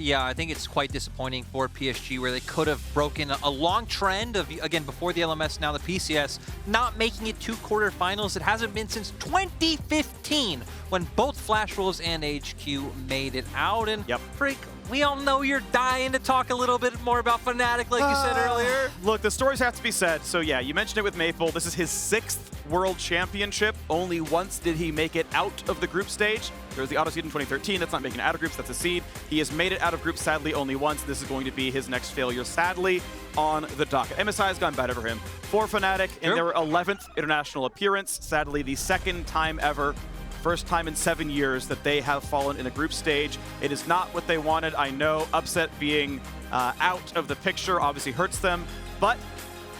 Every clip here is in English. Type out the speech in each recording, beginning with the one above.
Yeah, I think it's quite disappointing for PSG where they could have broken a long trend of, again, before the LMS, now the PCS, not making it to quarterfinals. It hasn't been since 2015 when both Flash Wolves and HQ made it out. And Phreak, we all know you're dying to talk a little bit more about Fnatic, like you said earlier. Look, the stories have to be said. So yeah, you mentioned it with Maple. This is his 6th World Championship. Only once did he make it out of the group stage. There was the auto seed in 2013. That's not making it out of groups, that's a seed. He has made it out of groups, sadly, only once. This is going to be his next failure, sadly, on the docket. MSI has gone better for him. For Fnatic, in their 11th international appearance, sadly, the 2nd time ever, first time in 7 years that they have fallen in a group stage. It is not what they wanted. I know upset being out of the picture obviously hurts them. But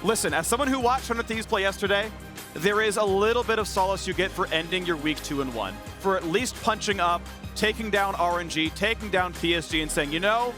listen, as someone who watched 100 Thieves play yesterday, there is a little bit of solace you get for ending your week 2-1. For at least punching up, taking down RNG, taking down PSG and saying, you know,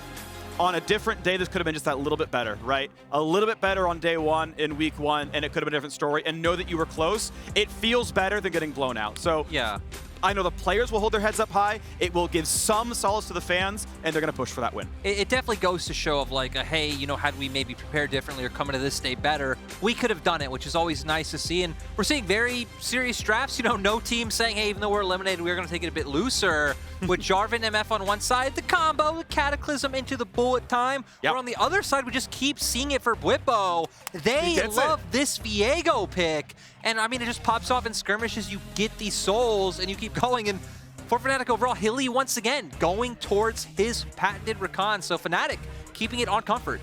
on a different day, this could have been just that little bit better, right? A little bit better on day 1 in week 1, and it could have been a different story. And know that you were close. It feels better than getting blown out. So yeah, I know the players will hold their heads up high. It will give some solace to the fans, and they're going to push for that win. It definitely goes to show of like, hey, you know, had we maybe prepared differently or come into this day better, we could have done it, which is always nice to see. And we're seeing very serious drafts. You know, no team saying, hey, even though we're eliminated, we're going to take it a bit looser. With Jarvan MF on one side, the combo, the Cataclysm into the bullet time. Or on the other side, we just keep seeing it for Bwipo. They love this Viego pick. And I mean, it just pops off in skirmishes. You get these souls and you keep going. And for Fnatic overall, Hilly once again going towards his patented Rakan. So Fnatic keeping it on comfort.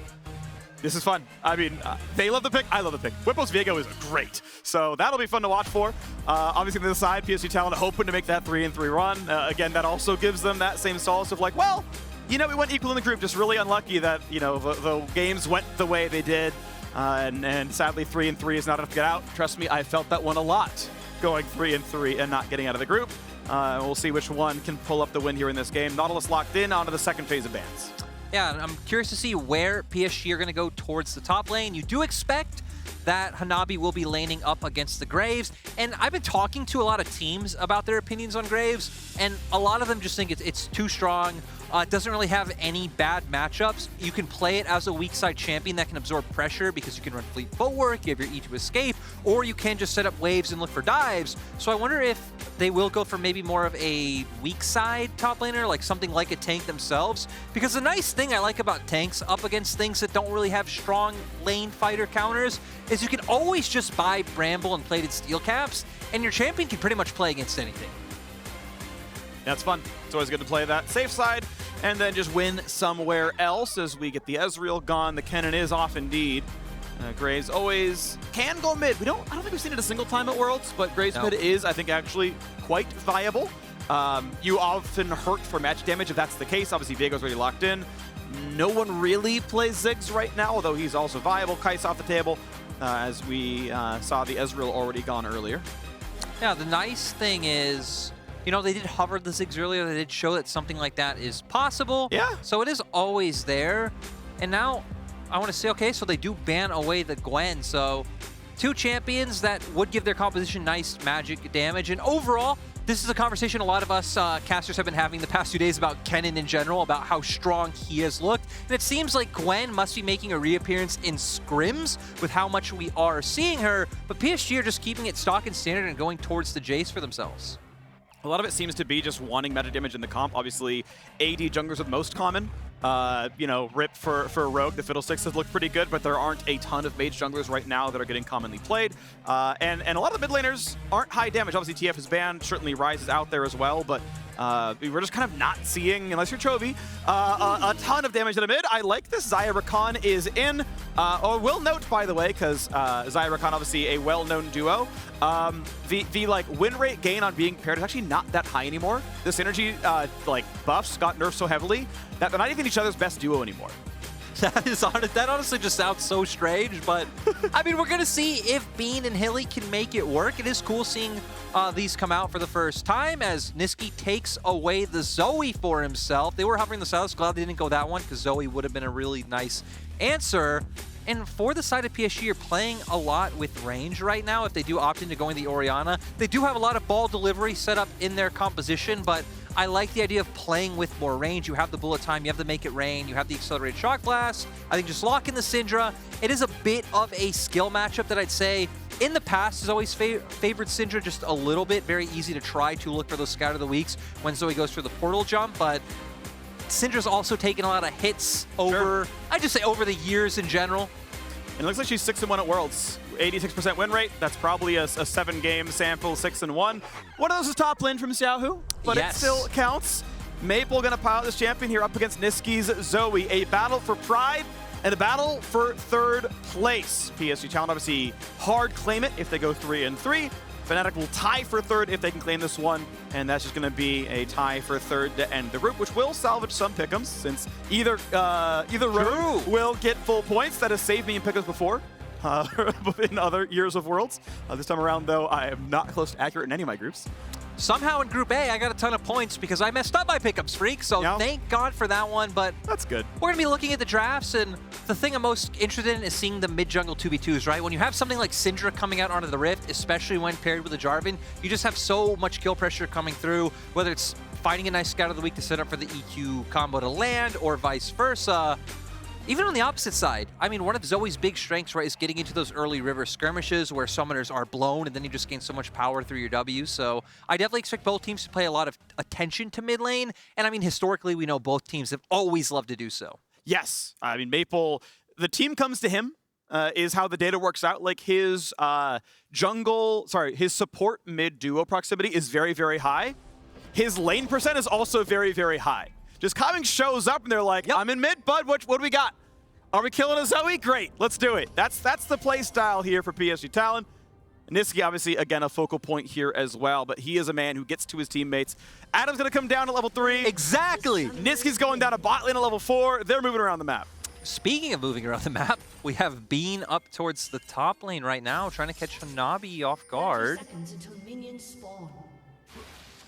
This is fun. I mean, they love the pick. I love the pick. Bwipo's Viego is great. So that'll be fun to watch for. Obviously, on the other side, PSG Talon hoping to make that 3-3 run. Again, that also gives them that same solace of like, well, you know, we went equal in the group. Just really unlucky that, you know, the games went the way they did. And sadly, 3-3 is not enough to get out. Trust me, I felt that one a lot, going 3-3 and not getting out of the group. We'll see which one can pull up the win here in this game. Nautilus locked in onto the 2nd phase of bans. Yeah, I'm curious to see where PSG are going to go towards the top lane. You do expect that Hanabi will be laning up against the Graves, and I've been talking to a lot of teams about their opinions on Graves, and a lot of them just think it's too strong. It doesn't really have any bad matchups. You can play it as a weak side champion that can absorb pressure because you can run fleet footwork, you have your E to escape, or you can just set up waves and look for dives. So I wonder if they will go for maybe more of a weak side top laner, like something like a tank themselves. Because the nice thing I like about tanks up against things that don't really have strong lane fighter counters is you can always just buy Bramble and plated steel caps, and your champion can pretty much play against anything. That's fun. It's always good to play that safe side and then just win somewhere else as we get the Ezreal gone. The cannon is off indeed. Graves always can go mid. I don't think we've seen it a single time at Worlds, but Graves mid is, I think, actually quite viable. You often hurt for match damage if that's the case. Obviously, Viego's already locked in. No one really plays Ziggs right now, although he's also viable. Kai's off the table, as we saw the Ezreal already gone earlier. Yeah, the nice thing is, you know, they did hover the Ziggs earlier. They did show that something like that is possible. Yeah. So it is always there. And now I want to say, okay, so they do ban away the Gwen. So 2 champions that would give their composition nice magic damage. And overall, this is a conversation a lot of us casters have been having the past 2 days about Kennen in general, about how strong he has looked. And it seems like Gwen must be making a reappearance in scrims with how much we are seeing her. But PSG are just keeping it stock and standard and going towards the Jayce for themselves. A lot of it seems to be just wanting meta damage in the comp. Obviously, AD junglers are the most common. You know, RIP for Rogue. The Fiddlesticks has looked pretty good, but there aren't a ton of mage junglers right now that are getting commonly played. And a lot of the mid laners aren't high damage. Obviously, TF is banned. Certainly, Ryze is out there as well, but we're just kind of not seeing, unless you're Chovy, a ton of damage in the mid. I like this. Xayah Rakan is in. Will note, by the way, because Xayah Rakan, obviously a well-known duo, the like win rate gain on being paired is actually not that high anymore. The synergy like buffs got nerfed so heavily that they're not even each other's best duo anymore. That honestly just sounds so strange, but I mean, we're going to see if Bean and Hilly can make it work. It is cool seeing these come out for the first time as Nisqy takes away the Zoe for himself. They were hovering the Silas. Glad they didn't go that one because Zoe would have been a really nice answer. And for the side of PSG, you're playing a lot with range right now. If they do opt into going the Orianna, they do have a lot of ball delivery set up in their composition, but I like the idea of playing with more range. You have the bullet time, you have the make it rain, you have the accelerated shock blast. I think just lock in the Syndra. It is a bit of a skill matchup that I'd say in the past has always favored Syndra just a little bit. Very easy to try to look for those Scout of the Weeks when Zoe goes for the portal jump, but Syndra's also taken a lot of hits over, I just say over the years in general. And it looks like she's 6-1 at Worlds. 86% win rate. That's probably a 7-game sample, 6-1. One of those is top lane from Xiaohu, but it still counts. Maple gonna pilot this champion here up against Nisqy's Zoe. A battle for pride and a battle for 3rd place. PSG Talon obviously hard claim it if they go 3-3. Fnatic will tie for 3rd if they can claim this one, and that's just going to be a tie for 3rd to end the group, which will salvage some pick'ems since either row will get full points. That has saved me in pick'ems before in other years of Worlds. This time around, though, I am not close to accurate in any of my groups. Somehow in Group A, I got a ton of points because I messed up my pickups, Phreak, so thank God for that one, but that's good. We're going to be looking at the drafts, and the thing I'm most interested in is seeing the mid-jungle 2v2s, right? When you have something like Syndra coming out onto the Rift, especially when paired with a Jarvan, you just have so much kill pressure coming through, whether it's finding a nice Scout of the Week to set up for the EQ combo to land, or vice versa. Even on the opposite side, I mean, one of Zoe's big strengths, right, is getting into those early river skirmishes where summoners are blown and then you just gain so much power through your W. So I definitely expect both teams to pay a lot of attention to mid lane. And I mean, historically, we know both teams have always loved to do so. Yes. I mean, Maple, the team comes to him is how the data works out. Like his his support mid duo proximity is very, very high. His lane percent is also very, very high. Just Kaiwing shows up and they're like, I'm in mid, bud. What do we got? Are we killing a Zoe? Great, let's do it. That's the play style here for PSG Talon. Nisqy, obviously, again, a focal point here as well, but he is a man who gets to his teammates. Adam's going to come down to level 3. Exactly. Nisqy's going down to bot lane at level 4. They're moving around the map. Speaking of moving around the map, we have Bean up towards the top lane right now, trying to catch Hanabi off guard.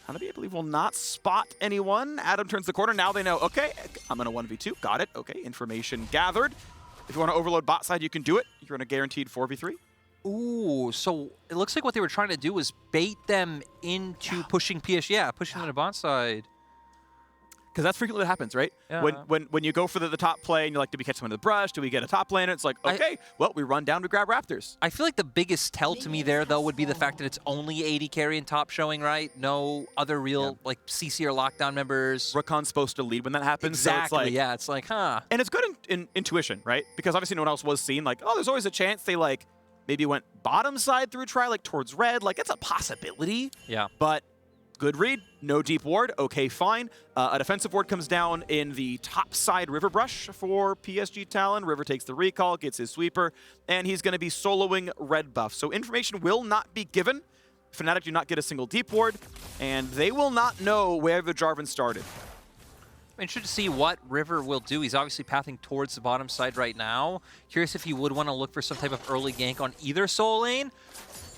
Hanabi, I believe, will not spot anyone. Adam turns the corner. Now they know, okay, I'm going to 1v2. Got it. Okay, information gathered. If you want to overload bot side, you can do it. You're in a guaranteed 4v3. Ooh, so it looks like what they were trying to do was bait them into pushing PSG. Yeah, pushing them to bot side. Because that's frequently what happens, right? Yeah. When you go for the top play and you're like, do we catch someone in the brush? Do we get a top laner? It's like, okay, well, we run down to grab Raptors. I feel like the biggest tell to me there, though, would be the fact that it's only AD carry and top showing, right? No other real, like, CC or lockdown members. Rakan's supposed to lead when that happens. Exactly, so it's like, it's like, huh. And it's good in intuition, right? Because obviously no one else was seen. Like, oh, there's always a chance they, like, maybe went bottom side through try, like, towards red. Like, it's a possibility. Yeah. But good read, no deep ward, okay, fine. A defensive ward comes down in the top side river brush for PSG Talon. River takes the recall, gets his sweeper, and he's going to be soloing red buff. So information will not be given. Fnatic do not get a single deep ward, and they will not know where the Jarvan started. I'm interested to see what River will do. He's obviously pathing towards the bottom side right now. Curious if he would want to look for some type of early gank on either soul lane.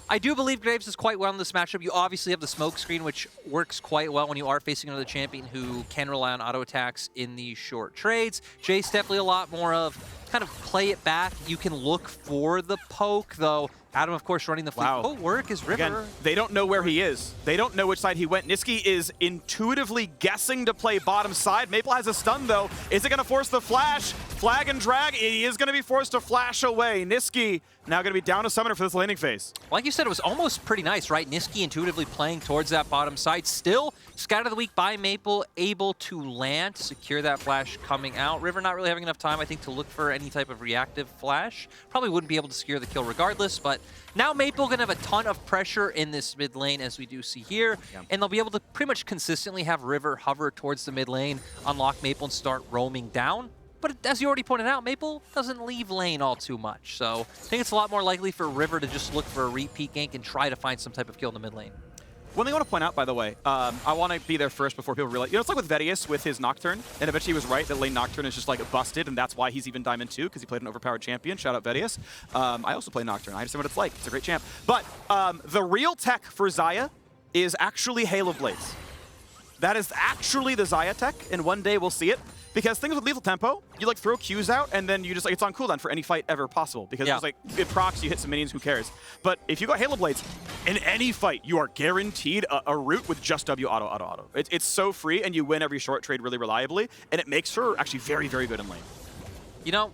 I do believe Graves is quite well in this matchup. You obviously have the smoke screen, which works quite well when you are facing another champion who can rely on auto attacks in these short trades. Jayce definitely a lot more of kind of play it back. You can look for the poke, though. Adam, of course, running the fleet. Wow. Oh, work is River. Again, they don't know where he is. They don't know which side he went. Nisqy is intuitively guessing to play bottom side. Maple has a stun, though. Is it going to force the flash? Flag and drag. He is going to be forced to flash away. Nisqy now going to be down a summoner for this laning phase. Like you said, it was almost pretty nice, right? Nisqy intuitively playing towards that bottom side. Still, Scout of the Week by Maple, able to land, secure that flash coming out. River not really having enough time, I think, to look for any type of reactive flash. Probably wouldn't be able to secure the kill regardless, but now Maple going to have a ton of pressure in this mid lane, as we do see here, and they'll be able to pretty much consistently have River hover towards the mid lane, unlock Maple, and start roaming down. But as you already pointed out, Maple doesn't leave lane all too much, so I think it's a lot more likely for River to just look for a repeat gank and try to find some type of kill in the mid lane. One thing I want to point out, by the way, I want to be there first before people realize, it's like with VODS with his Nocturne, and eventually he was right that lane Nocturne is just like busted, and that's why he's even Diamond 2, because he played an overpowered champion. Shout out VODS. I also play Nocturne. I understand what it's like. It's a great champ. But the real tech for Xayah is actually Hail of Blades. That is actually the Xayah tech, and one day we'll see it. Because things with lethal tempo, you like throw Qs out and then you just like it's on cooldown for any fight ever possible. Because it's like it procs, you hit some minions, who cares? But if you got Halo Blades, in any fight, you are guaranteed a route with just W auto. It's so free and you win every short trade really reliably, and it makes her actually very, very good in lane. You know,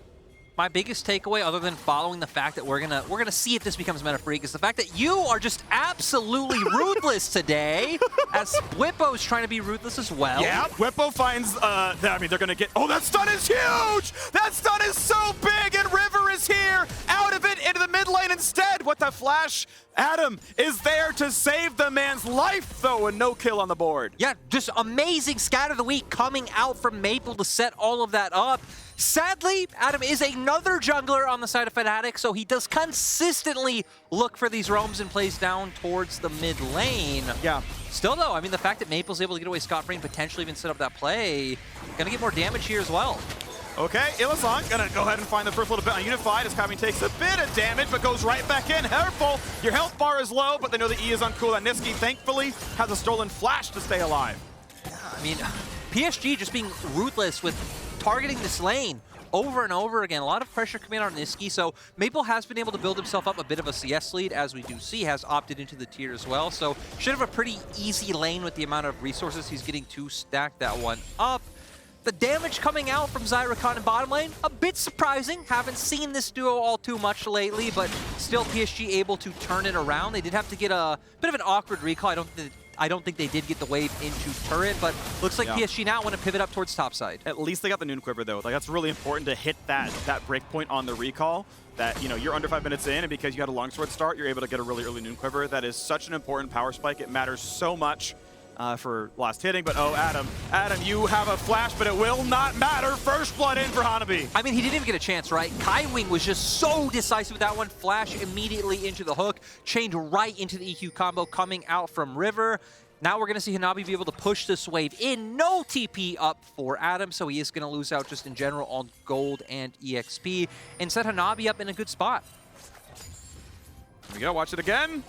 my biggest takeaway, other than following the fact that we're gonna see if this becomes meta Phreak, is the fact that you are just absolutely ruthless today. As Bwipo is trying to be ruthless as well. Yeah, Bwipo finds. I mean, they're gonna get. Oh, that stun is huge! That stun is so big, and River is here, out of it into the mid lane instead. What the flash? Adam is there to save the man's life, though, and no kill on the board. Yeah, just amazing scat of the week coming out from Maple to set all of that up. Sadly, Adam is another jungler on the side of Fnatic, so he does consistently look for these roams and plays down towards the mid lane. Yeah. Still, though, I mean, the fact that Maple's able to get away scot-free and potentially even set up that play, gonna get more damage here as well. Okay, Hylissang gonna go ahead and find the first little bit on Unified as Kaiwing takes a bit of damage, but goes right back in. Careful, your health bar is low, but they know the E is on cooldown. Nisqy, thankfully, has a stolen flash to stay alive. Yeah, I mean, PSG just being ruthless with targeting this lane over and over again. A lot of pressure coming on Nisqy, so Maple has been able to build himself up a bit of a CS lead, as we do see, has opted into the tier as well, so should have a pretty easy lane with the amount of resources he's getting to stack that one up. The damage coming out from Xayah, Rakan in bottom lane, a bit surprising. Haven't seen this duo all too much lately, but still PSG able to turn it around. They did have to get a bit of an awkward recall. I don't think they did get the wave into turret, but looks like PSG now want to pivot up towards top side. At least they got the Noon Quiver, though. Like, that's really important to hit that break point on the recall. That, you know, you're under 5 minutes in, and because you had a longsword start, you're able to get a really early Noon Quiver. That is such an important power spike. It matters so much for last hitting. But, oh, Adam, you have a flash, but it will not matter. First blood in for Hanabi. I mean, he didn't even get a chance, right? Kaiwing was just so decisive with that one. Flash immediately into the hook, chained right into the EQ combo coming out from River. Now we're going to see Hanabi be able to push this wave in. No TP up for Adam, so he is going to lose out just in general on gold and EXP and set Hanabi up in a good spot. Here we go, watch it again.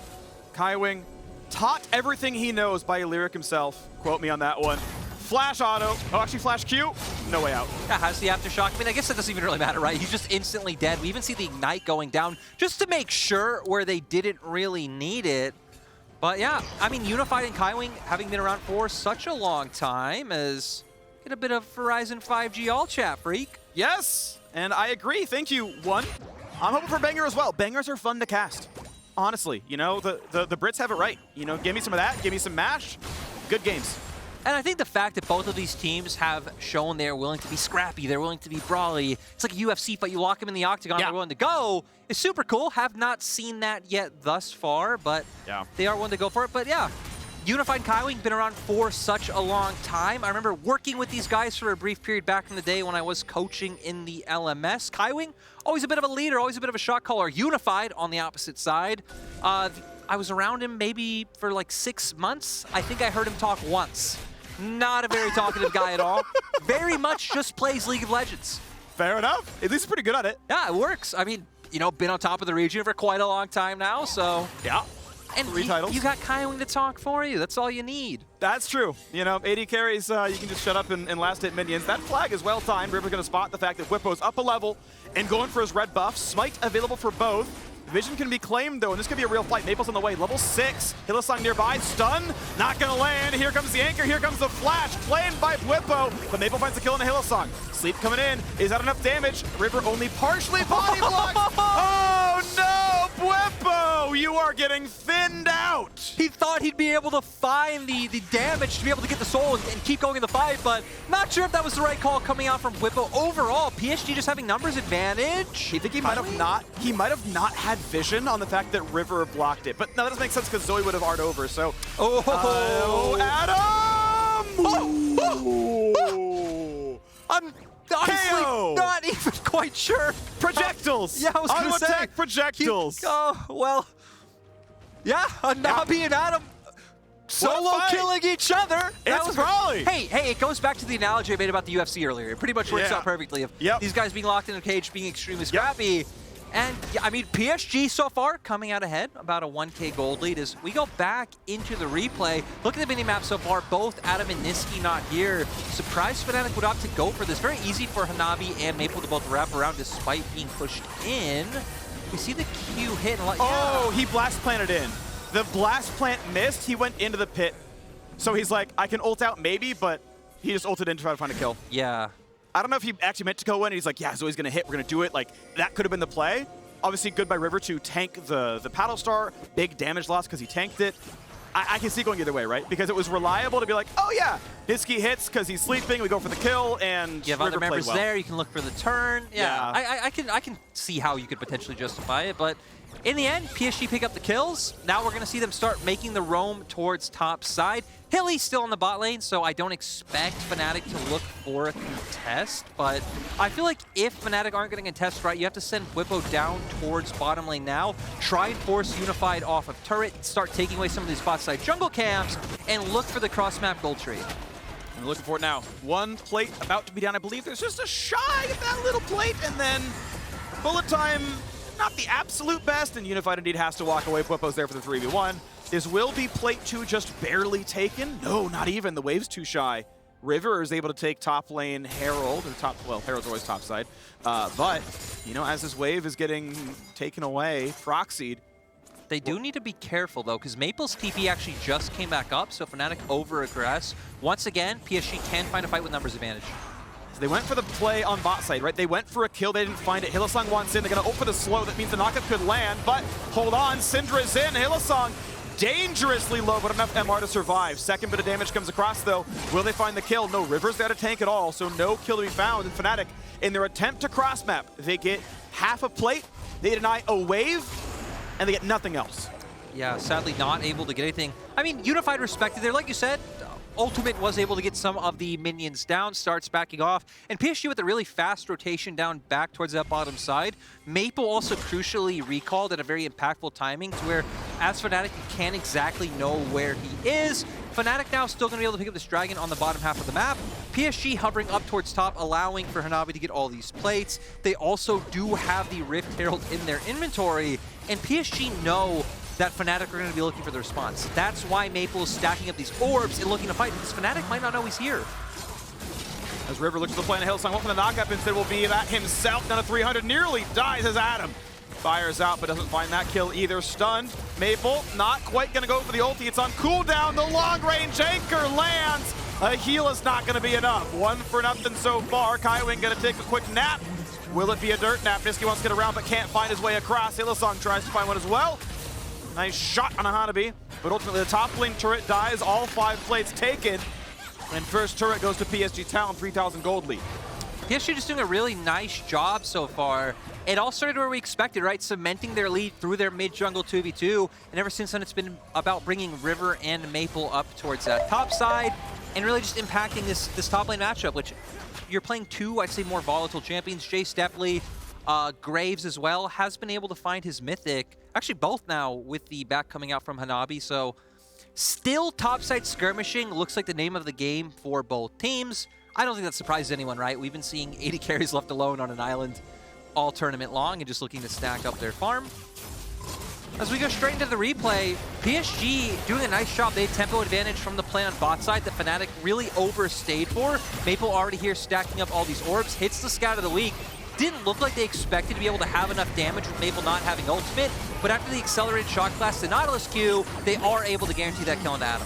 Kaiwing taught everything he knows by Lyric himself. Quote me on that one. Flash auto. Oh, actually flash Q. No way out. Yeah, has the aftershock. I mean, I guess that doesn't even really matter, right? He's just instantly dead. We even see the ignite going down just to make sure where they didn't really need it. But yeah, I mean, Unified and Kaiwing having been around for such a long time, as get a bit of Verizon 5G all chat, Phreak. Yes, and I agree. Thank you, One. I'm hoping for Banger as well. Bangers are fun to cast. Honestly, you know, the Brits have it right. You know, give me some of that, give me some MASH. Good games. And I think the fact that both of these teams have shown they're willing to be scrappy, they're willing to be brawly. It's like a UFC fight. You lock them in the octagon, they're willing to go. It's super cool. Have not seen that yet thus far, but they are willing to go for it. But yeah, Unified Kaiwing been around for such a long time. I remember working with these guys for a brief period back in the day when I was coaching in the LMS. Kaiwing, always a bit of a leader, always a bit of a shot caller. Unified on the opposite side. I was around him maybe for like 6 months. I think I heard him talk once. Not a very talkative guy at all. Very much just plays League of Legends. Fair enough. At least pretty good at it. Yeah, it works. I mean, you know, been on top of the region for quite a long time now, so. Yeah. And 3 titles. You got Kaiwing to talk for you. That's all you need. That's true. You know, AD carries, you can just shut up and last hit minions. That flag is well timed. River going to spot the fact that Bwipo's up a level and going for his red buff. Smite available for both. Vision can be claimed, though, and this could be a real fight. Maple's on the way. Level 6. Hylissang nearby. Stun. Not going to land. Here comes the anchor. Here comes the flash. Played by Bwipo. But Maple finds a kill on a Hylissang. Sleep coming in. Is that enough damage? River only partially body blocked. Oh, no! Bwipo! You are getting thinned out. He thought he'd be able to find the damage to be able to get the soul and keep going in the fight, but not sure if that was the right call coming out from Bwipo. Overall, PSG just having numbers advantage. You think he might have not? He might have not had vision on the fact that River blocked it, but no, that doesn't make sense because Zoe would have art over. So, Adam! I'm honestly not even quite sure. Projectiles. Yeah, I was gonna say attack projectiles. Oh well. Yeah, Hanabi and Adam solo killing each other. It's probably. Hey, it goes back to the analogy I made about the UFC earlier. It pretty much works out perfectly. If these guys being locked in a cage, being extremely scrappy, And yeah, I mean, PSG so far coming out ahead, about a 1K gold lead. As we go back into the replay, look at the mini-map so far, both Adam and Nisqy not here. Surprised Fnatic would opt to go for this. Very easy for Hanabi and Maple to both wrap around despite being pushed in. We see the Q hit. And oh, he blast planted in. The blast plant missed, he went into the pit. So he's like, I can ult out maybe, but he just ulted in to try to find a kill. Yeah. I don't know if he actually meant to go in. He's like, yeah, Zoe's gonna hit, we're gonna do it. Like, that could have been the play. Obviously, good by River to tank the paddle star. Big damage loss because he tanked it. I can see going either way, right? Because it was reliable to be like, oh yeah, Nisqy hits because he's sleeping, we go for the kill, and you have River other members well. there, you can look for the turn. Yeah. I can see how you could potentially justify it, but in the end, PSG pick up the kills. Now we're going to see them start making the roam towards top side. Hilly's still in the bot lane, so I don't expect Fnatic to look for a contest, but I feel like if Fnatic aren't getting a contest right, you have to send Bwipo down towards bottom lane now, try and force Unified off of turret, start taking away some of these bot side jungle camps, and look for the cross-map gold tree. I'm looking for it now. One plate about to be down. I believe there's just a shy of that little plate, and then bullet time, not the absolute best, and Unified indeed has to walk away. Bwipo's there for the 3v1. This will be plate 2 just barely taken. No, not even. The wave's too shy. River is able to take top lane Herald, or top, well, Herald's always top side. But, you know, as this wave is getting taken away, proxied. They do need to be careful, though, because Maple's TP actually just came back up, so Fnatic over-aggress. Once again, PSG can find a fight with numbers advantage. They went for the play on bot side, right? They went for a kill, they didn't find it. Hylissang wants in, they're gonna ult for the slow. That means the knockup could land, but hold on, Syndra's in. Hylissang dangerously low, but enough MR to survive. Second bit of damage comes across, though. Will they find the kill? No, River's got a tank at all, so no kill to be found. And Fnatic, in their attempt to cross map, they get half a plate, they deny a wave, and they get nothing else. Yeah, sadly not able to get anything. I mean, Unified respected there, like you said. Ultimate was able to get some of the minions down, starts backing off, and PSG with a really fast rotation down back towards that bottom side. Maple also crucially recalled at a very impactful timing to where, as Fnatic, you can't exactly know where he is. Fnatic now still going to be able to pick up this dragon on the bottom half of the map. PSG hovering up towards top, allowing for Hanabi to get all these plates. They also do have the Rift Herald in their inventory, and PSG know that Fnatic are going to be looking for the response. That's why Maple is stacking up these orbs and looking to fight, because Fnatic might not know he's here. As River looks to the play on Hylissang, went for the knockup, instead will be that himself, down to 300, nearly dies as Adam fires out, but doesn't find that kill either. Stunned. Maple not quite going to go for the ulti. It's on cooldown. The long-range anchor lands. A heal is not going to be enough. 1 for nothing so far. Kaiwing going to take a quick nap. Will it be a dirt nap? Nisqy wants to get around, but can't find his way across. Hylissang tries to find one as well. Nice shot on a Hanabi, but ultimately the top lane turret dies, all 5 plates taken, and first turret goes to PSG Talon, 3,000 gold lead. PSG just doing a really nice job so far. It all started where we expected, right? Cementing their lead through their mid-jungle 2v2, and ever since then it's been about bringing River and Maple up towards that top side, and really just impacting this top lane matchup, which you're playing 2, I'd say, more volatile champions. Jayce definitely, Graves as well, has been able to find his mythic. Actually, both now with the back coming out from Hanabi, so still topside skirmishing looks like the name of the game for both teams. I don't think that surprises anyone, right? We've been seeing 80 carries left alone on an island all tournament long and just looking to stack up their farm. As we go straight into the replay, PSG doing a nice job. They had tempo advantage from the play on bot side that Fnatic really overstayed for. Maple already here stacking up all these orbs, hits the scout of the week. Didn't look like they expected to be able to have enough damage with Maple not having ultimate, but after the accelerated shot class, the Nautilus Q, they are able to guarantee that kill into Adam.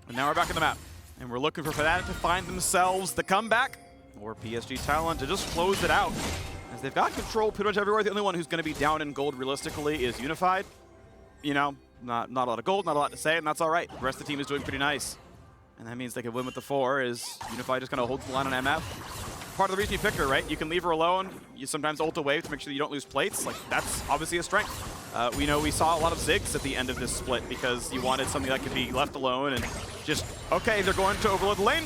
And now we're back on the map, and we're looking for Fnatic to find themselves the comeback, or PSG Talon to just close it out. As they've got control pretty much everywhere. The only one who's going to be down in gold realistically is Unified. You know, not a lot of gold, not a lot to say, and that's all right. The rest of the team is doing pretty nice. And that means they can win with the 4, is Unified just kind of holds the line on MF. Part of the reason you picked her, right? You can leave her alone. You sometimes ult away to make sure that you don't lose plates. Like, that's obviously a strength. We know we saw a lot of Ziggs at the end of this split because you wanted something that could be left alone and just, okay, they're going to overload the lane.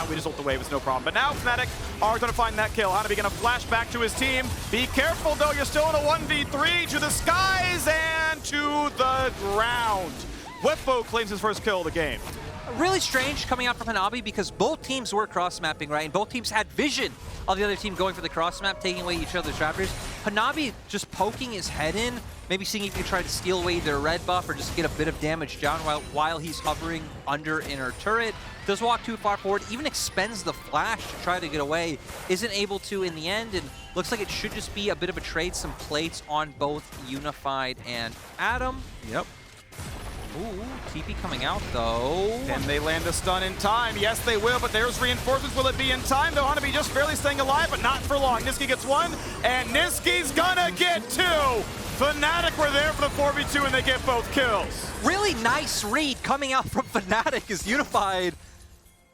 We just ult away with no problem. But now Fnatic are going to find that kill. Hanabi going to flash back to his team. Be careful, though. You're still in a 1v3 to the skies and to the ground. Bwipo claims his first kill of the game. Really strange coming out from Hanabi because both teams were cross-mapping, right? And both teams had vision of the other team going for the cross-map, taking away each other's raptors. Hanabi just poking his head in, maybe seeing if he can try to steal away their red buff or just get a bit of damage down while he's hovering under inner turret. Does walk too far forward, even expends the flash to try to get away. Isn't able to in the end, and looks like it should just be a bit of a trade, some plates on both Unified and Adam. Yep. Ooh, TP coming out though. Can they land a stun in time? Yes, they will, but there's reinforcements. Will it be in time? Though Hanabi just barely staying alive, but not for long. Nisqy gets one, and Nisqy's gonna get two. Fnatic were there for the 4v2, and they get both kills. Really nice read coming out from Fnatic is Unified.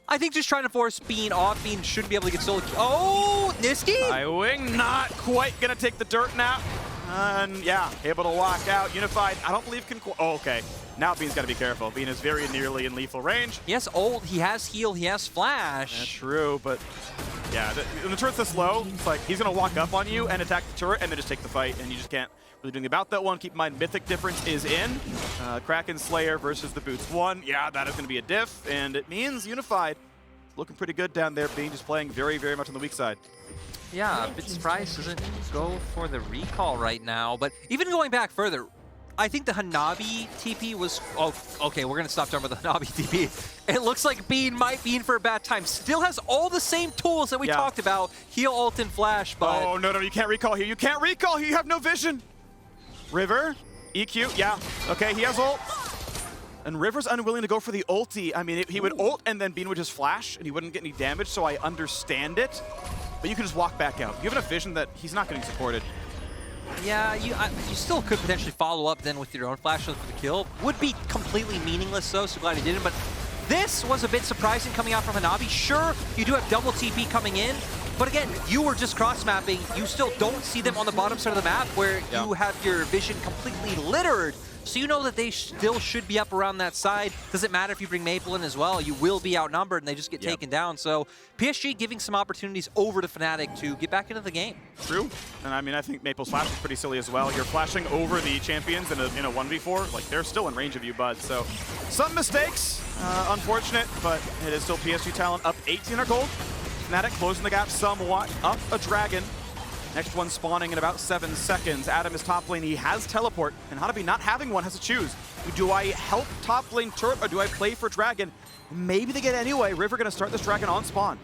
I think just trying to force Bean off. Bean shouldn't be able to get solo. Oh, Nisqy? Kaiwing not quite gonna take the dirt nap. And yeah, able to walk out. Unified, I don't believe can. Oh, okay. Now Bean's got to be careful. Bean is very nearly in lethal range. He has ult, he has heal, he has flash. That's true, but yeah, when the turret's this low, it's like he's going to walk up on you and attack the turret and then just take the fight, and you just can't really do anything about that one. Keep in mind, Mythic difference is in. Kraken Slayer versus the Boots 1. Yeah, that is going to be a diff, and it means Unified looking pretty good down there. Bean just playing very, very much on the weak side. Yeah, a bit surprised doesn't go for the recall right now, but even going back further, I think the Hanabi TP was... Oh, okay, we're going to stop talking about the Hanabi TP. It looks like Bean might be in for a bad time. Still has all the same tools that we talked about. Heal, ult, and flash, but... Oh, no, you can't recall here. You can't recall here. You have no vision. River, EQ, yeah. Okay, he has ult. And River's unwilling to go for the ulti. I mean, he would ult, and then Bean would just flash, and he wouldn't get any damage, so I understand it. But you can just walk back out. You have enough vision that he's not getting supported. Yeah, you still could potentially follow up then with your own flash for the kill. Would be completely meaningless though, so glad he didn't. But this was a bit surprising coming out from Hanabi. Sure, you do have double TP coming in, but again, you were just cross-mapping. You still don't see them on the bottom side of the map where you have your vision completely littered. So you know that they still should be up around that side. Doesn't matter if you bring Maple in as well. You will be outnumbered and they just get taken down. So PSG giving some opportunities over to Fnatic to get back into the game. True. And I mean, I think Maple's flash is pretty silly as well. You're flashing over the champions in a 1v4. Like, they're still in range of you, bud. So some mistakes. Unfortunate, but it is still PSG Talon up 18 gold. Fnatic closing the gap somewhat. Up a dragon. Next one spawning in about 7 seconds. Adam is top lane. He has teleport, and Hanabi not having one has to choose. Do I help top lane turret, or do I play for dragon? Maybe they get anyway. River gonna start this dragon on spawn.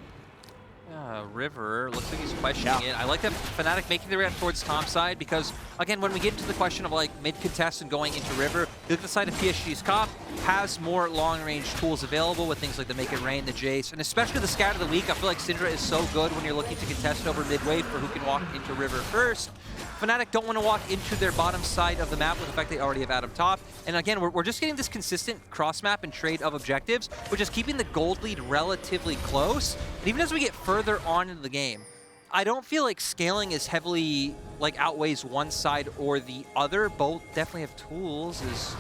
River, looks like he's questioning it. I like that Fnatic making the route towards top side because, again, when we get into the question of like mid-contest and going into River, you look at the side of PSG's Cop, has more long-range tools available with things like the Make It Rain, the Jayce, and especially the Scatter of the Week. I feel like Syndra is so good when you're looking to contest over mid-wave for who can walk into River first. Fnatic don't want to walk into their bottom side of the map with the fact they already have Adam top. And again, we're just getting this consistent cross-map and trade of objectives, which is keeping the gold lead relatively close. And even as we get further on into the game, I don't feel like scaling is heavily like outweighs one side or the other. Both definitely have tools. Is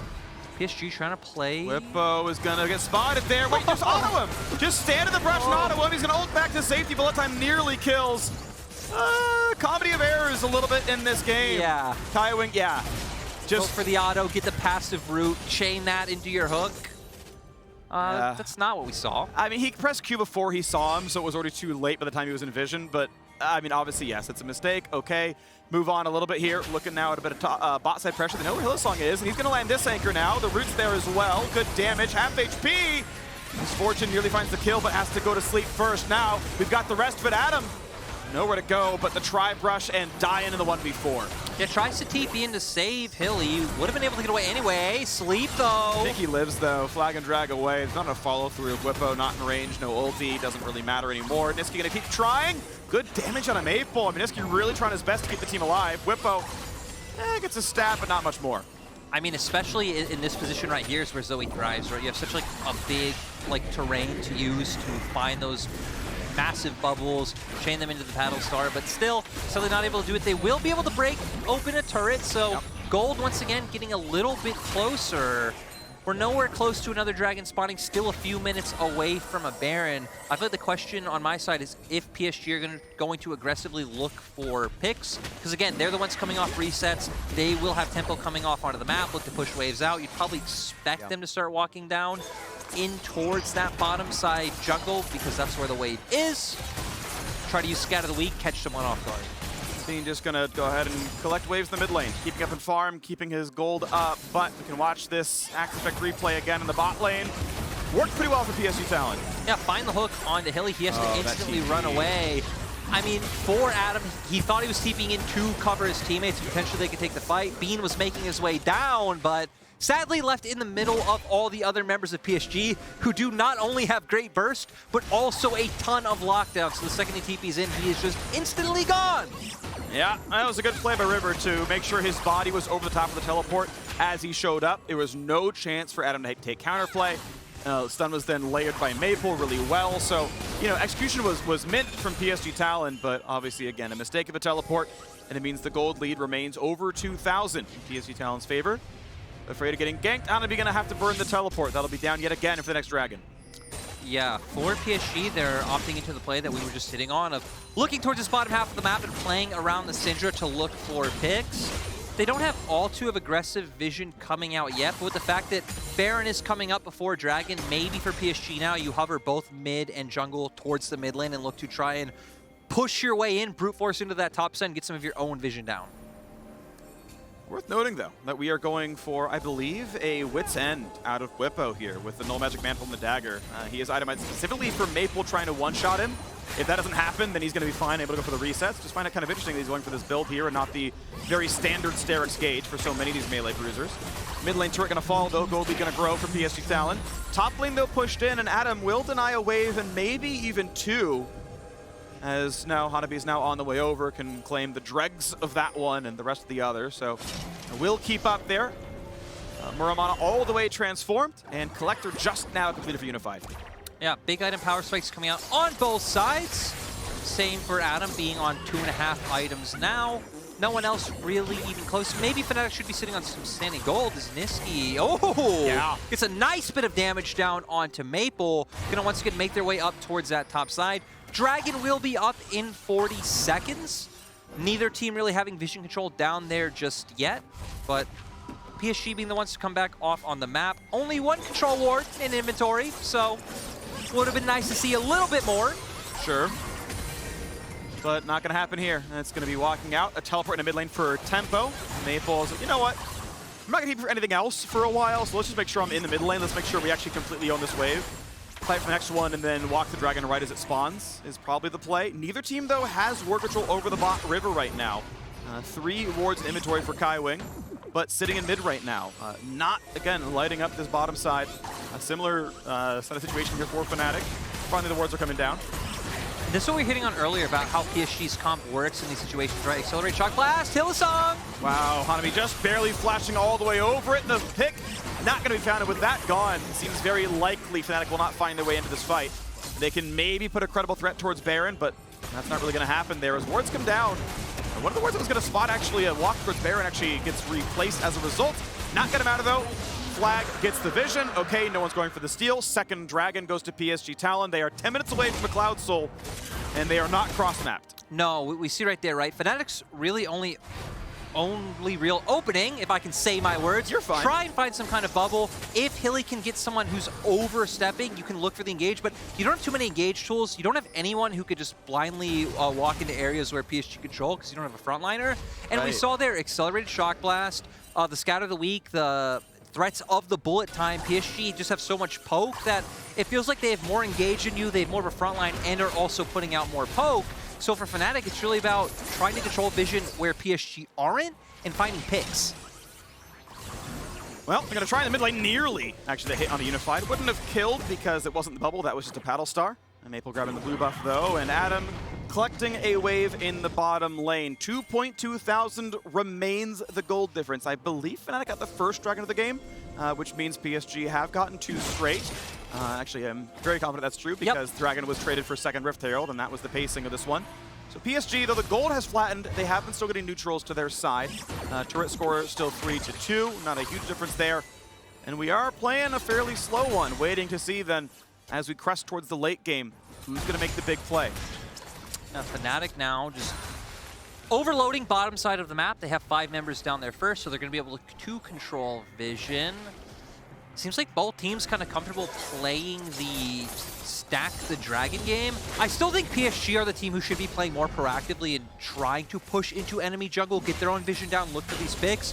PSG trying to play? Bwipo is gonna get spotted there. Wait, just auto him! Just stand in the brush and auto him. He's gonna ult back to safety. Bullet time nearly kills. Comedy of errors a little bit in this game. Yeah. Kaiwing, yeah. Just go for the auto, get the passive route, chain that into your hook. That's not what we saw. I mean, he pressed Q before he saw him, so it was already too late by the time he was in vision. But, I mean, obviously, yes, it's a mistake. Okay, move on a little bit here. Looking now at a bit of bot side pressure. They know where Hylissang is, and he's going to land this anchor now. The root's there as well. Good damage, half HP. His Fortune nearly finds the kill, but has to go to sleep first. Now, we've got the rest of it. Adam, nowhere to go, but the tri-brush and die into the 1v4. Yeah, tries to TP in to save Hilly. Would have been able to get away anyway. Sleep, though. I think he lives, though. Flag and drag away. It's not a follow-through. Bwipo not in range, no ulti. Doesn't really matter anymore. Nisqy gonna keep trying. Good damage on a Maple. I mean, Nisqy really trying his best to keep the team alive. Bwipo gets a stab, but not much more. I mean, especially in this position right here is where Zoe thrives, right? You have such like a big terrain to use to find those massive bubbles, chain them into the paddle star, but still they're not able to do it. They will be able to break open a turret, so gold once again getting a little bit closer. We're nowhere close to another dragon spawning, still a few minutes away from a Baron. I feel like the question on my side is if PSG are going to aggressively look for picks, because again, they're the ones coming off resets. They will have tempo coming off onto the map, look to push waves out. You'd probably expect them to start walking down. in towards that bottom side jungle because that's where the wave is. Try to use Scatter the Weak, catch someone off guard. Scene just gonna go ahead and collect waves in the mid lane, keeping up in farm, keeping his gold up, but we can watch this Axe Effect replay again in the bot lane. Worked pretty well for PSG Talon. Yeah, find the hook onto Hilly. He has to instantly run away. I mean, for Adam, he thought he was TPing in to cover his teammates. Potentially they could take the fight. Bean was making his way down, but sadly left in the middle of all the other members of PSG who do not only have great burst, but also a ton of lockdown. So the second he TPs in, he is just instantly gone. Yeah, that was a good play by River to make sure his body was over the top of the teleport as he showed up. There was no chance for Adam to take counterplay. Stun was then layered by Maple really well. So, you know, execution was mint from PSG Talon, but obviously, again, a mistake of a teleport, and it means the gold lead remains over 2,000 in PSG Talon's favor. Afraid of getting ganked, Hanabi gonna have to burn the teleport. That'll be down yet again for the next dragon. Yeah, for PSG, they're opting into the play that we were just hitting on of looking towards this bottom half of the map and playing around the Syndra to look for picks. They don't have all too of aggressive vision coming out yet, but with the fact that Baron is coming up before Dragon, maybe for PSG now, you hover both mid and jungle towards the mid lane and look to try and push your way in, brute force into that top side and get some of your own vision down. Worth noting, though, that we are going for, I believe, a Wit's End out of Bwipo here with the Null Magic Mantle and the Dagger. He is itemized specifically for Maple trying to one-shot him. If that doesn't happen, then he's going to be fine, able to go for the resets. Just find it kind of interesting that he's going for this build here and not the very standard Sterix gauge for so many of these melee bruisers. Mid lane turret going to fall, though. Goldie going to grow for PSG Talon. Top lane, though, pushed in, and Adam will deny a wave and maybe even two. As now Hanabi is now on the way over, can claim the dregs of that one and the rest of the other. So will keep up there. Muramana all the way transformed, and Collector just now completed for Unified. Yeah, big item power spikes coming out on both sides. Same for Adam being on 2.5 items now. No one else really even close. Maybe Fnatic should be sitting on some standing gold as Nisqy. Oh, yeah. Gets a nice bit of damage down onto Maple. Gonna once again make their way up towards that top side. Dragon will be up in 40 seconds. Neither team really having vision control down there just yet, but PSG being the ones to come back off on the map. Only one control ward in inventory, so would have been nice to see a little bit more. Sure. But not going to happen here. It's going to be walking out. A teleport in the mid lane for tempo. Maple's, you know what? I'm not going to keep for anything else for a while, so let's just make sure I'm in the mid lane. Let's make sure we actually completely own this wave. Fight for the next one and then walk the dragon right as it spawns is probably the play. Neither team, though, has ward control over the bot river right now. 3 wards in inventory for Kaiwing, but sitting in mid right now. Not, again, lighting up this bottom side. A similar set of situation here for Fnatic. Finally, the wards are coming down. This is what we were hitting on earlier about how PSG's comp works in these situations, right? Accelerate, shock blast, Hylissang! Wow, Hanabi just barely flashing all the way over it. The pick not going to be found with that gone. It seems very likely Fnatic will not find their way into this fight. They can maybe put a credible threat towards Baron, but that's not really going to happen there as wards come down. And one of the wards that was going to spot actually a walk towards Baron actually gets replaced as a result. Not get him out of though. Flag gets the vision. Okay, no one's going for the steal. Second dragon goes to PSG Talon. They are 10 minutes away from a Cloud Soul, and they are not cross-mapped. No, we see right there, right? Fnatic's really only real opening, if I can say my words. You're fine. Try and find some kind of bubble. If Hilly can get someone who's overstepping, you can look for the engage, but you don't have too many engage tools. You don't have anyone who could just blindly walk into areas where PSG control because you don't have a frontliner. And we saw there accelerated shock blast, the scatter of the weak, the threats of the bullet time. PSG just have so much poke that it feels like they have more engage in you, they have more of a front line, and are also putting out more poke. So for Fnatic, it's really about trying to control vision where PSG aren't and finding picks. Well, they're going to try in the mid lane nearly. Actually, the hit on the Unified wouldn't have killed because it wasn't the bubble, that was just a paddle star. And Maple grabbing the blue buff though, and Adam collecting a wave in the bottom lane. 2.2 thousand remains the gold difference. I believe Fnatic got the first dragon of the game, which means PSG have gotten 2 straight. Actually, I'm very confident that's true because Dragon was traded for second Rift Herald, and that was the pacing of this one. So PSG, though the gold has flattened, they have been still getting neutrals to their side. Turret score still 3-2, not a huge difference there. And we are playing a fairly slow one, waiting to see then, as we crest towards the late game, who's going to make the big play. Fnatic now just overloading bottom side of the map. They have 5 members down there first, so they're going to be able to control vision. seems like both teams kind of comfortable playing the stack the dragon game. I still think PSG are the team who should be playing more proactively and trying to push into enemy jungle, get their own vision down, look for these picks.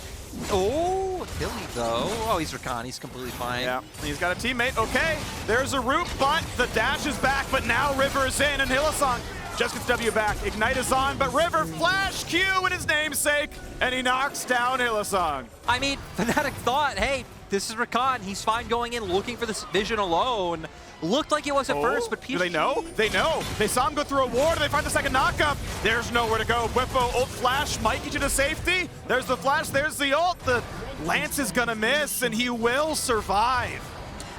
Oh, Hilly though. Oh, he's Rakan. He's completely fine. Yeah, he's got a teammate. Okay, there's a root, but the dash is back, but now River is in, and Hylissang just gets W back. Ignite is on, but River flash Q in his namesake, and he knocks down Hylissang. I mean, Fnatic thought, hey, this is Rakan. He's fine going in, looking for this vision alone. Looked like it was at first, but PSG... Do they know? They know. They saw him go through a ward, and they find the second knockup. There's nowhere to go. Bwipo ult flash might get you to safety. There's the flash, there's the ult. The Lance is gonna miss, and he will survive.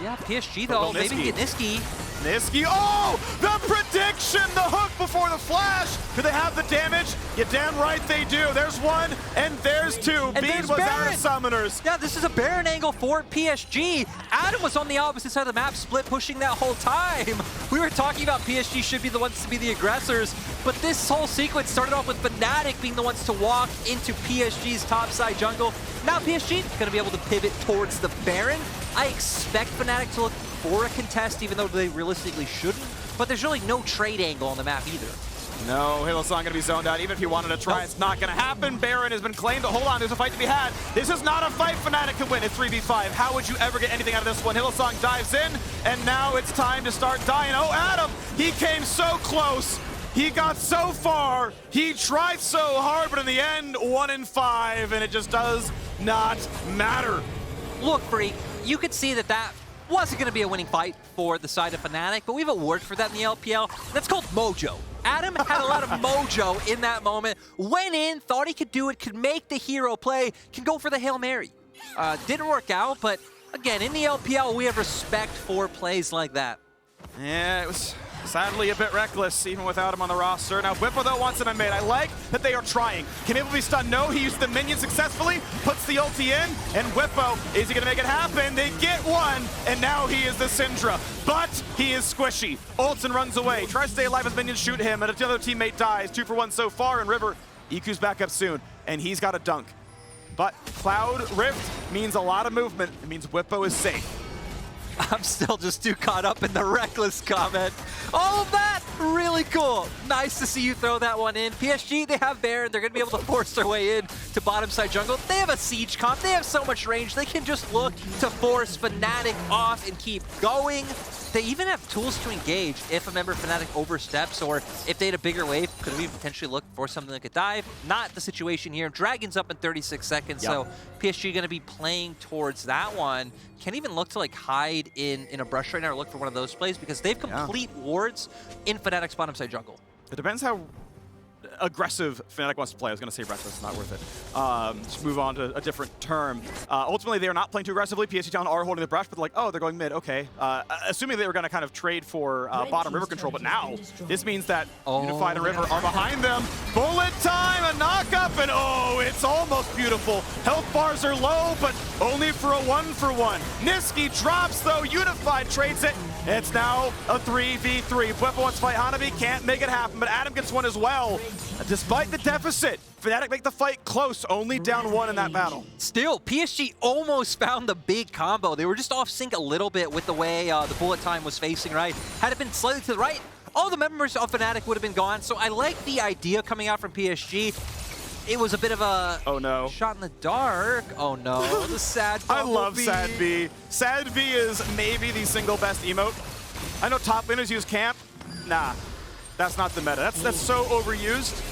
Yeah, PSG though, maybe get Nisqy. Nisqy, oh! The prediction! The hook before the flash! Do they have the damage? You're damn right they do. There's one, and there's two. And Bean was out of summoners. Yeah, this is a Baron angle for PSG. Adam was on the opposite side of the map, split pushing that whole time. We were talking about PSG should be the ones to be the aggressors, but this whole sequence started off with Fnatic being the ones to walk into PSG's topside jungle. Now PSG going to be able to pivot towards the Baron. I expect Fnatic to look for a contest, even though they realistically shouldn't, but there's really no trade angle on the map either. No, Hylissang gonna be zoned out. Even if he wanted to try, it's not gonna happen. Baron has been claimed. Hold on, there's a fight to be had. This is not a fight Fnatic can win. It's 3v5. How would you ever get anything out of this one? Hylissang dives in, and now it's time to start dying. Oh, Adam, he came so close. He got so far. He tried so hard, but in the end, 1 in 5, and it just does not matter. Look, Phreak, you could see that that wasn't going to be a winning fight for the side of Fnatic, but we have a word for that in the LPL. That's called mojo. Adam had a lot of mojo in that moment. Went in, thought he could do it, could make the hero play, can go for the Hail Mary. Didn't work out, but again, in the LPL, we have respect for plays like that. Yeah, it was sadly a bit reckless, even without him on the roster. Now, Bwipo, though, wants it made. I like that they are trying. Can he be stunned? No, he used the minion successfully, puts the ulti in, and Bwipo, is he going to make it happen? They get one, and now he is the Syndra. But he is squishy. Ults and runs away. Tries to stay alive as minions shoot him, and another teammate dies. 2 for 1 so far, and River, EQ's back up soon, and he's got a dunk. But Cloud Rift means a lot of movement. It means Bwipo is safe. I'm still just too caught up in the reckless comment. All of that, really cool. Nice to see you throw that one in. PSG, they have Baron. They're going to be able to force their way in to bottom side jungle. They have a siege comp. They have so much range. They can just look to force Fnatic off and keep going. They even have tools to engage if a member of Fnatic oversteps, or if they had a bigger wave, could we potentially look for something like a dive? Not the situation here. Dragon's up in 36 seconds, so PSG going to be playing towards that one. Can't even look to like hide in a brush right now or look for one of those plays because they've complete wards in Fnatic's bottom side jungle. It depends how aggressive Fnatic wants to play. I was going to say reckless, not worth it. Just move on to a different term. Ultimately, they are not playing too aggressively. PSG Talon are holding the brush, but like, oh, they're going mid. Okay. Assuming they were going to kind of trade for bottom river control, but now this means that Unified and River are behind them. Bullet time, a knock-up, and oh, it's almost beautiful. Health bars are low, but only for a 1-for-1. Nisqy drops, though. Unified trades it. It's now a 3v3. Bwipo wants to fight Hanabi, can't make it happen, but Adam gets one as well. Despite the deficit, Fnatic make the fight close, only down 1 in that battle. Still, PSG almost found the big combo. They were just off sync a little bit with the way the bullet time was facing, right? Had it been slightly to the right, all the members of Fnatic would have been gone. So I like the idea coming out from PSG. It was a bit of a shot in the dark. Oh no, the sad I love Sad V. Sad V is maybe the single best emote. I know top laners use camp. Nah, that's not the meta. That's so overused.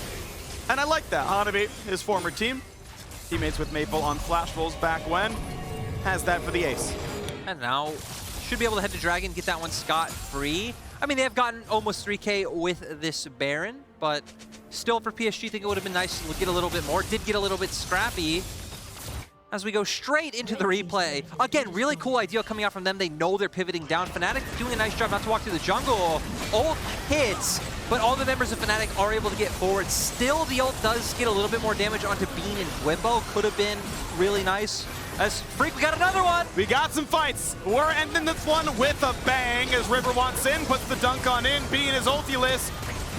And I like that. Hanabi, his former teammates with Maple on Flash Rolls back when, has that for the ace. And now should be able to head to Dragon, get that one scot-free. I mean, they have gotten almost 3K with this Baron, but still for PSG, I think it would have been nice to get a little bit more. Did get a little bit scrappy. As we go straight into the replay. Again, really cool idea coming out from them. They know they're pivoting down. Fnatic doing a nice job not to walk through the jungle. Ult hits, but all the members of Fnatic are able to get forward. Still, the ult does get a little bit more damage onto Bean and Bwipo. Could have been really nice. As Phreak, we got another one. We got some fights. We're ending this one with a bang as River wants in, puts the dunk on in. Bean is ultiless.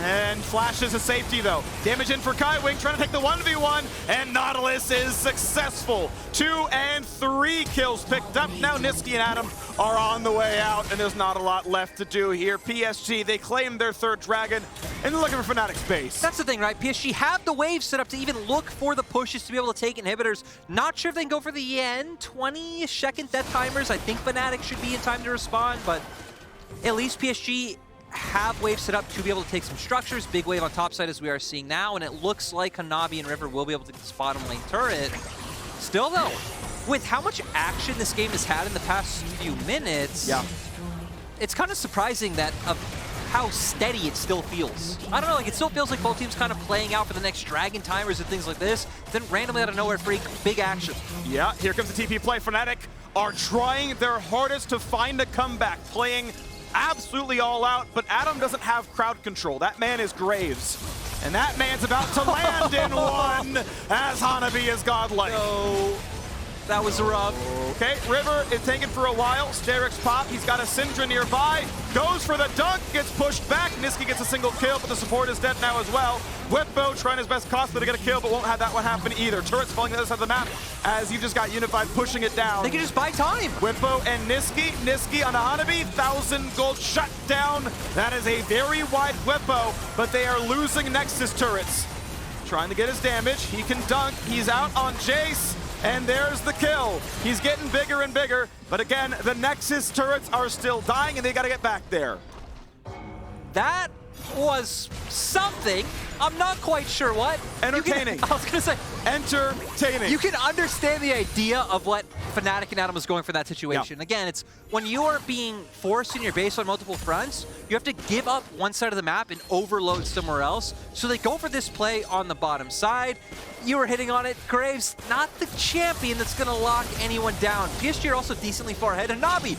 And flashes a safety though. Damage in for Kaiwing, trying to take the 1v1, and Nautilus is successful. 2 and 3 kills picked up. Now Nisqy and Adam are on the way out, and there's not a lot left to do here. PSG, they claim their third dragon, and they're looking for Fnatic's base. That's the thing, right? PSG have the wave set up to even look for the pushes to be able to take inhibitors. Not sure if they can go for the end 20-second death timers. I think Fnatic should be in time to respond, but at least PSG have wave set up to be able to take some structures. Big wave on top side as we are seeing now, and it looks like Hanabi and River will be able to get this bottom lane turret. Still though, with how much action this game has had in the past few minutes, it's kind of surprising that how steady it still feels. I don't know, like it still feels like both teams kind of playing out for the next dragon timers and things like this. Then randomly out of nowhere, Phreak, big action. Yeah, here comes the TP play. Fnatic are trying their hardest to find a comeback, playing absolutely all out, but Adam doesn't have crowd control. That man is Graves. And that man's about to land in one as Hanabi is godlike. No, that was rough. Okay, River is taken for a while. Sterix pop, he's got a Syndra nearby. Goes for the dunk, gets pushed back. Nisqy gets a single kill, but the support is dead now as well. Bwipo trying his best costly to get a kill, but won't have that one happen either. Turret's falling to the other side of the map as you've just got Unified pushing it down. They can just buy time. Bwipo and Nisqy on a Hanabi, 1,000 gold shut down. That is a very wide Bwipo, but they are losing Nexus turrets. Trying to get his damage, he can dunk, he's out on Jayce, and there's the kill. He's getting bigger and bigger, but again, the Nexus turrets are still dying and they gotta get back there. That was something. I'm not quite sure what. Entertaining. I was gonna say, entertaining. you can understand the idea of what Fnatic and Adam was going for that situation. Yeah. Again, it's when you are being forced in your base on multiple fronts, you have to give up one side of the map and overload somewhere else. So they go for this play on the bottom side. You were hitting on it. Graves, not the champion that's gonna lock anyone down. PSG are also decently far ahead. Hanabi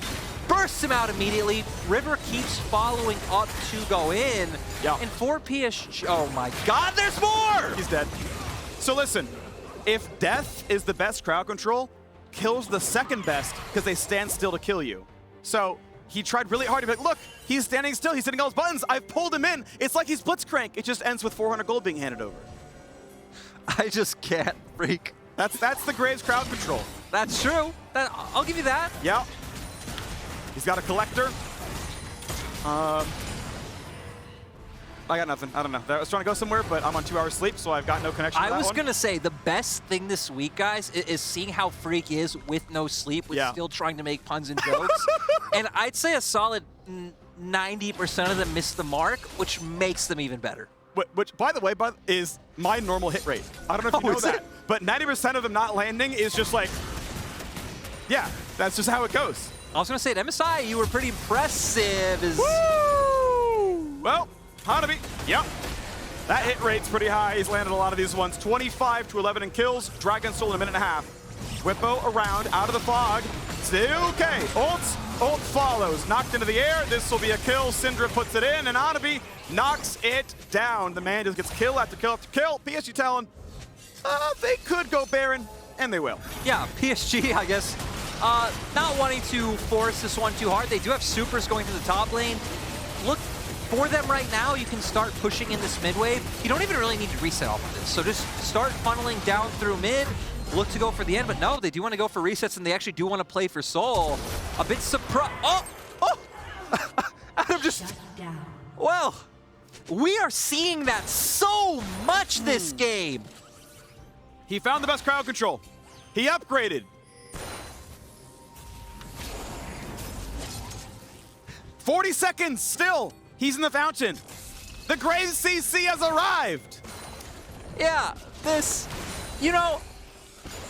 bursts him out immediately. River keeps following up to go in. Yeah. And for PSG, oh my God, there's more! He's dead. So listen, if death is the best crowd control, kill's the second best because they stand still to kill you. So he tried really hard to be like, look, he's standing still, he's hitting all his buttons, I've pulled him in. It's like he's blitzcrank. It just ends with 400 gold being handed over. I just can't, Phreak. That's the Graves crowd control. That's true. I'll give you that. Yeah. He's got a collector. I got nothing. I don't know. I was trying to go somewhere, but I'm on 2 hours sleep, so I've got no connection to that I was one. going to say, the best thing this week, guys, is seeing how Phreak is with no sleep, with still trying to make puns and jokes. And I'd say a solid 90% of them miss the mark, which makes them even better. Which, by the way, is my normal hit rate. I don't know if you know that, but 90% of them not landing is just like, yeah, that's just how it goes. I was going to say, at MSI, you were pretty impressive. Woo! Well, Hanabi, yep. That hit rate's pretty high. He's landed a lot of these ones. 25 to 11 in kills. Dragon Soul in a minute and a half. Bwipo around, out of the fog. Still okay. Ult follows. Knocked into the air. This will be a kill. Syndra puts it in, and Hanabi knocks it down. The man just gets kill after kill after kill. PSG Talon, they could go Baron, and they will. Yeah, PSG, I guess, not wanting to force this one too hard. They do have supers going to the top lane. Look, for them right now, you can start pushing in this mid wave. You don't even really need to reset off of this. So just start funneling down through mid, look to go for the end, but no, they do want to go for resets, and they actually do want to play for Soul. A bit surprised. Oh! Adam just... Well, we are seeing that so much this game. He found the best crowd control. He upgraded. 40 seconds still. He's in the fountain. The Graves CC has arrived. Yeah, this, you know,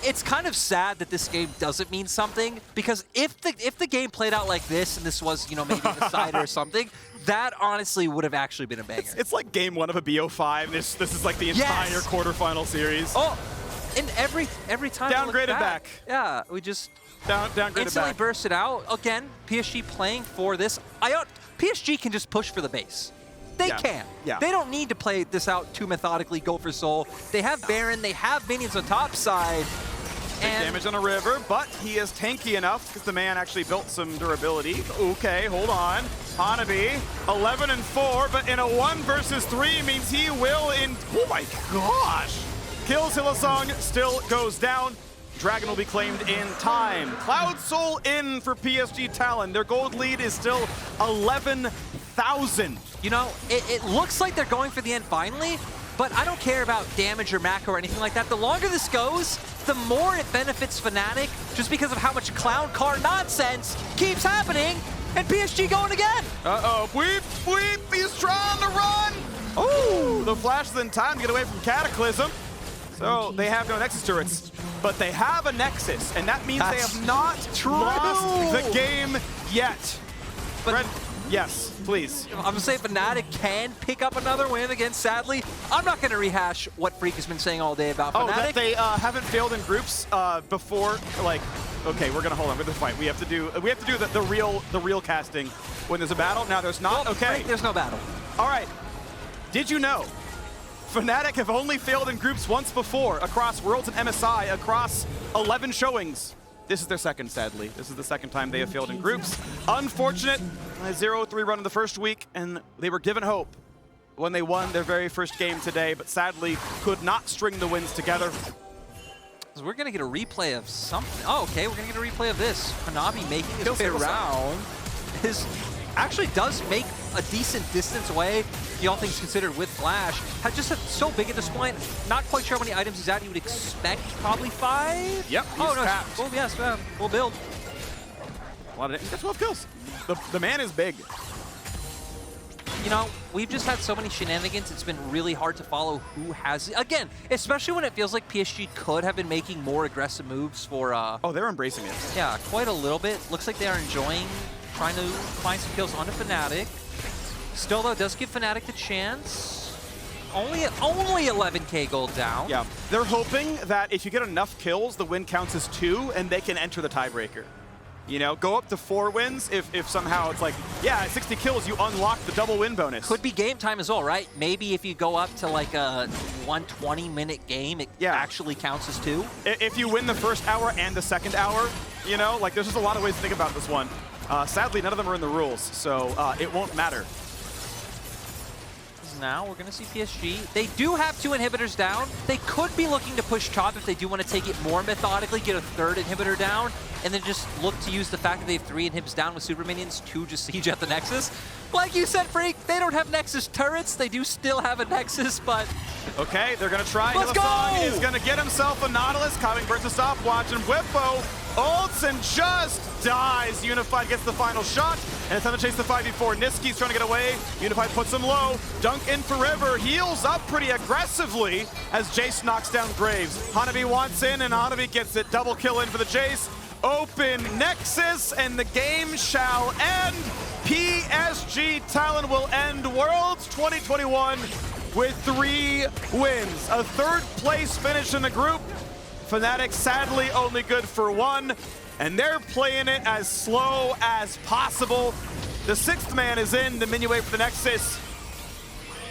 it's kind of sad that this game doesn't mean something, because if the game played out like this and this was, you know, maybe the side or something, that honestly would have actually been a banger. It's like game 1 of a BO5. This is like the entire quarterfinal series. Oh, and every time downgraded back. Yeah, we just downgraded instantly back. burst it out. Again, PSG playing for this. PSG can just push for the base. They can. Yeah. They don't need to play this out too methodically, go for Soul. They have Baron, they have minions on top side. Big damage on a River, but he is tanky enough because the man actually built some durability. Okay, hold on. Hanabi, 11-4, but in a 1 versus 3 means he will oh my gosh! Kills Hylissang, still goes down. Dragon will be claimed in time. Cloud Soul in for PSG Talon. Their gold lead is still 11,000. You know, it looks like they're going for the end finally, but I don't care about damage or macro or anything like that. The longer this goes, the more it benefits Fnatic, just because of how much clown car nonsense keeps happening, and PSG going again. Uh-oh, Bwipo, he's trying to run! Oh, the flash is in time to get away from Cataclysm. So they have no Nexus turrets, but they have a Nexus, and that means they have not lost the game yet. But Red, yes, please. I'm gonna say Fnatic can pick up another win again, sadly. I'm not gonna rehash what Phreak has been saying all day about Fnatic. Oh, that they haven't failed in groups before, like, okay, we're gonna hold on with the fight. We have to do the real casting when there's a battle. Now there's not. Well, okay. Phreak, there's no battle. All right. Did you know Fnatic have only failed in groups once before across Worlds and MSI across 11 showings? This is their second, sadly. This is the second time they have failed in groups. Unfortunate, a 0-3 run in the first week, and they were given hope when they won their very first game today, but sadly could not string the wins together. So we're gonna get a replay of something. Oh, okay, we're gonna get a replay of this. Hanabi making his way around. His actually does make a decent distance away, all things considered, with Flash. Has just so big at this point. Not quite sure how many items he's at. You would expect probably 5. Yep, oh, no, tapped. Oh, yes, full build. A lot of he's got 12 kills. The man is big. You know, we've just had so many shenanigans, it's been really hard to follow who has it. Again, especially when it feels like PSG could have been making more aggressive moves for... oh, they're embracing it. Yeah, quite a little bit. Looks like they are enjoying trying to find some kills onto Fnatic. Still, though, does give Fnatic the chance. Only 11k gold down. Yeah, they're hoping that if you get enough kills, the win counts as 2, and they can enter the tiebreaker. You know, go up to 4 wins if somehow it's like, yeah, at 60 kills, you unlock the double win bonus. Could be game time as well, right? Maybe if you go up to like a 120-minute game, it actually counts as 2. If you win the first hour and the second hour, you know, like there's just a lot of ways to think about this one. Sadly, none of them are in the rules, so it won't matter. Now we're going to see PSG. They do have 2 inhibitors down. They could be looking to push top if they do want to take it more methodically, get a 3rd inhibitor down, and then just look to use the fact that they have 3 inhibs down with super minions to just siege at the Nexus. Like you said, Phreak, they don't have Nexus turrets. They do still have a Nexus, but... Okay, they're going to try. Let's go! He's going to get himself a Nautilus. Kaiwing bursts a stopwatch, and Bwipo ults and just dies. Unified gets the final shot, and it's time to chase the 5v4. Nisqy's trying to get away. Unified puts him low. Dunk in forever. Heals up pretty aggressively as Jayce knocks down Graves. Hanabi wants in, and Hanabi gets it. Double kill in for the Jayce. Open Nexus, and the game shall end. PSG Talon will end Worlds 2021 with 3 wins. A 3rd place finish in the group. Fnatic sadly only good for 1, and they're playing it as slow as possible. The 6th man is in, the minion wave for the Nexus.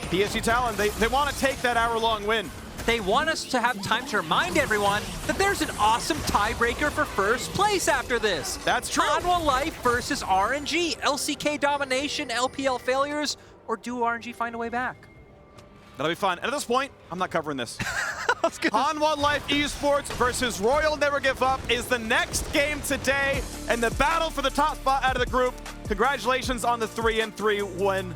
PSG Talon, they want to take that hour-long win. They want us to have time to remind everyone that there's an awesome tiebreaker for 1st place after this. That's true. Hanwha Life versus RNG. LCK domination, LPL failures, or do RNG find a way back? That'll be fun. And at this point, I'm not covering this. Hanwha Life eSports versus Royal Never Give Up is the next game today, and the battle for the top spot out of the group. Congratulations on the 3-3 win.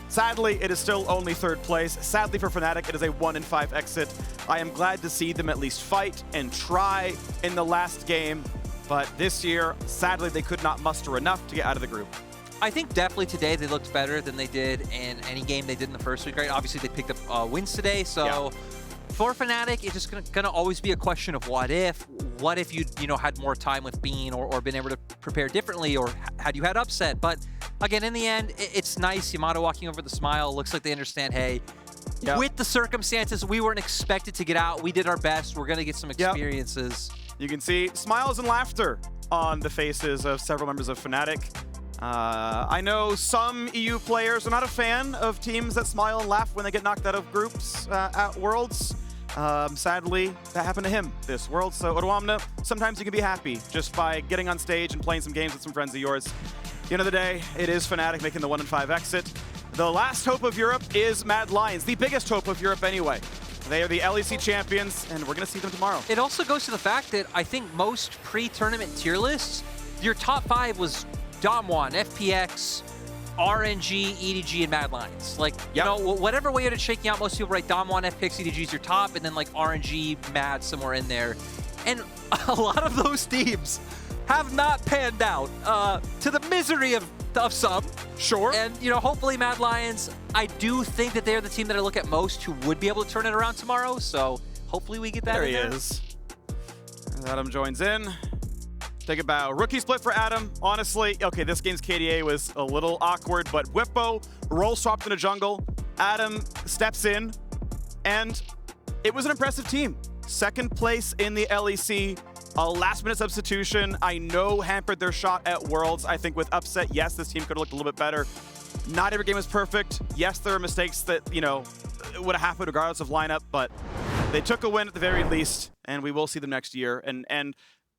Sadly, it is still only 3rd place. Sadly for Fnatic, it is a 1-5 exit. I am glad to see them at least fight and try in the last game, but this year, sadly, they could not muster enough to get out of the group. I think definitely today they looked better than they did in any game they did in the first week, right? Obviously, they picked up wins today, so for Fnatic, it's just gonna always be a question of what if. What if you had more time with Bean or been able to prepare differently, or had you had upset? But again, in the end, it's nice. Yamato walking over the smile. Looks like they understand, hey, with the circumstances, we weren't expected to get out. We did our best. We're gonna get some experiences. You can see smiles and laughter on the faces of several members of Fnatic. I know some EU players are not a fan of teams that smile and laugh when they get knocked out of groups at Worlds. Sadly, that happened to him this World. So, Odoamna, sometimes you can be happy just by getting on stage and playing some games with some friends of yours. the end of the day, it is Fnatic making the 1-5 exit. The last hope of Europe is Mad Lions, the biggest hope of Europe anyway. They are the LEC champions, and we're going to see them tomorrow. It also goes to the fact that I think most pre-tournament tier lists, your top 5 was Dom1, FPX, RNG, EDG, and Mad Lions. Like, you know, whatever way it's shaking out, most people write Dom1, FPX, EDG is your top, and then like RNG, Mad somewhere in there. And a lot of those teams have not panned out, to the misery of some. Sure. And, you know, hopefully Mad Lions, I do think that they're the team that I look at most who would be able to turn it around tomorrow. So hopefully we get that there in he there. is. Adam joins in. Take a bow. Rookie split for Adam. Honestly, okay, this game's KDA was a little awkward, but Bwipo roll swapped in a jungle. Adam steps in, and it was an impressive team. Second place in the LEC. A last-minute substitution, I know, hampered their shot at Worlds. I think with upset, yes, this team could have looked a little bit better. Not every game is perfect. Yes, there are mistakes that, you know, would have happened regardless of lineup, but they took a win at the very least, and we will see them next year. And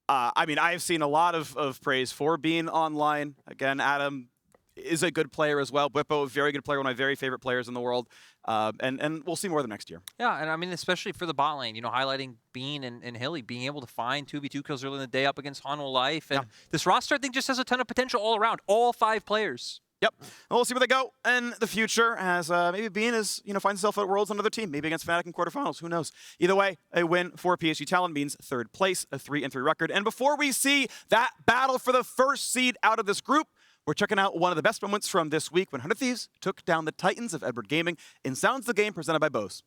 I mean, I have seen a lot of praise for being online. Again, Adam is a good player as well. Bwipo, a very good player, one of my very favorite players in the world. And we'll see more of them next year. Yeah, and I mean, especially for the bot lane, you know, highlighting Bean and Hilly being able to find 2v2 kills early in the day up against Hanwha Life. And this roster, I think, just has a ton of potential all around. All 5 players. Yep. Well, we'll see where they go in the future as maybe Bean is, you know, finds himself at Worlds on another team, maybe against Fnatic in quarterfinals. Who knows? Either way, a win for PSG Talon means 3rd place, a 3-3 record. And before we see that battle for the first seed out of this group, we're checking out one of the best moments from this week when 100 Thieves took down the Titans of Edward Gaming in Sounds the Game presented by Bose.